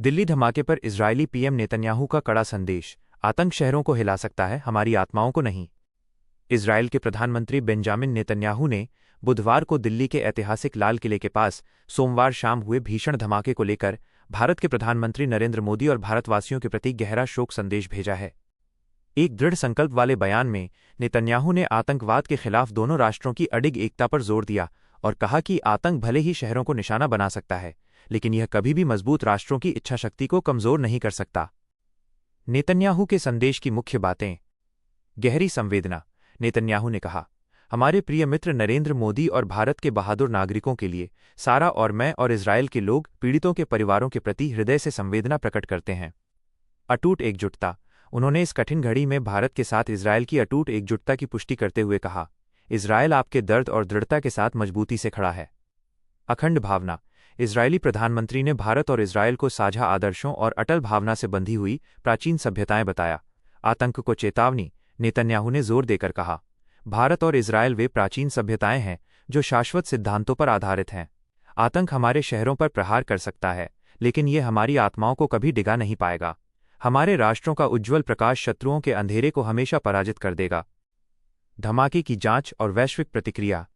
दिल्ली धमाके पर Israeli PM Netanyahu का कड़ा संदेश। आतंक शहरों को हिला सकता है, हमारी आत्माओं को नहीं। इजरायल के प्रधानमंत्री बेंजामिन नेतन्याहू ने बुधवार को दिल्ली के ऐतिहासिक लाल किले के पास सोमवार शाम हुए भीषण धमाके को लेकर भारत के प्रधानमंत्री नरेंद्र मोदी और भारतवासियों के प्रति गहरा शोक संदेश भेजा है। एक दृढ़ संकल्प वाले बयान में नेतन्याहू ने आतंकवाद के खिलाफ दोनों राष्ट्रों की अडिग एकता पर जोर दिया और कहा कि आतंक भले ही शहरों को निशाना बना सकता है, लेकिन यह कभी भी मजबूत राष्ट्रों की इच्छाशक्ति को कमजोर नहीं कर सकता। नेतन्याहू के संदेश की मुख्य बातें। गहरी संवेदना। नेतन्याहू ने कहा, हमारे प्रिय मित्र नरेंद्र मोदी और भारत के बहादुर नागरिकों के लिए सारा और मैं और इजरायल के लोग पीड़ितों के परिवारों के प्रति हृदय से संवेदना प्रकट करते हैं। अटूट एकजुटता। उन्होंने इस कठिन घड़ी में भारत के साथ इजरायल की अटूट एकजुटता की पुष्टि करते हुए कहा, इजरायल आपके दर्द और दृढ़ता के साथ मजबूती से खड़ा है। अखंड भावना। इजरायली प्रधानमंत्री ने भारत और इजरायल को साझा आदर्शों और अटल भावना से बंधी हुई प्राचीन सभ्यताएं बताया। आतंक को चेतावनी। नेतन्याहू ने जोर देकर कहा, भारत और इजरायल वे प्राचीन सभ्यताएं हैं जो शाश्वत सिद्धांतों पर आधारित हैं। आतंक हमारे शहरों पर प्रहार कर सकता है, लेकिन यह हमारी आत्माओं को कभी डिगा नहीं पाएगा। हमारे राष्ट्रों का उज्ज्वल प्रकाश शत्रुओं के अंधेरे को हमेशा पराजित कर देगा। धमाके की जांच और वैश्विक प्रतिक्रिया।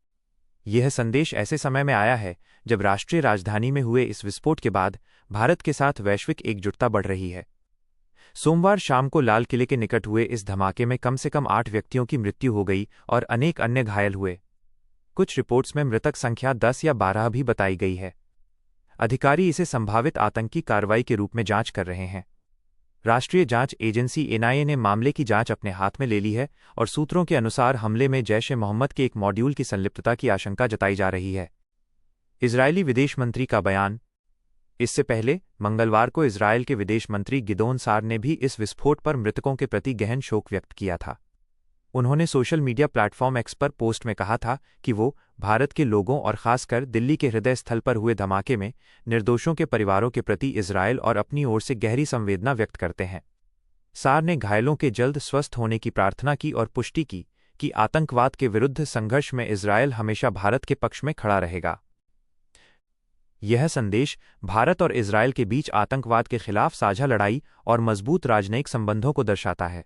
यह संदेश ऐसे समय में आया है जब राष्ट्रीय राजधानी में हुए इस विस्फोट के बाद भारत के साथ वैश्विक एकजुटता बढ़ रही है। सोमवार शाम को लाल किले के निकट हुए इस धमाके में कम से कम 8 व्यक्तियों की मृत्यु हो गई और अनेक अन्य घायल हुए। कुछ रिपोर्ट्स में मृतक संख्या 10 या 12 भी बताई गई है। अधिकारी इसे संभावित आतंकी कार्रवाई के रूप में जांच कर रहे हैं। राष्ट्रीय जांच एजेंसी एनआईए ने मामले की जांच अपने हाथ में ले ली है और सूत्रों के अनुसार हमले में जैश-ए-मोहम्मद के एक मॉड्यूल की संलिप्तता की आशंका जताई जा रही है। इजरायली विदेश मंत्री का बयान। इससे पहले मंगलवार को इजरायल के विदेश मंत्री गिदोन सार ने भी इस विस्फोट पर मृतकों के प्रति गहन शोक व्यक्त किया था। उन्होंने सोशल मीडिया प्लेटफॉर्म एक्स पर पोस्ट में कहा था कि वो भारत के लोगों और खासकर दिल्ली के हृदय स्थल पर हुए धमाके में निर्दोषों के परिवारों के प्रति इजरायल और अपनी ओर से गहरी संवेदना व्यक्त करते हैं। सार ने घायलों के जल्द स्वस्थ होने की प्रार्थना की और पुष्टि की कि आतंकवाद के विरुद्ध संघर्ष में इजरायल हमेशा भारत के पक्ष में खड़ा रहेगा। यह संदेश भारत और इजरायल के बीच आतंकवाद के खिलाफ साझा लड़ाई और मजबूत राजनयिक संबंधों को दर्शाता है।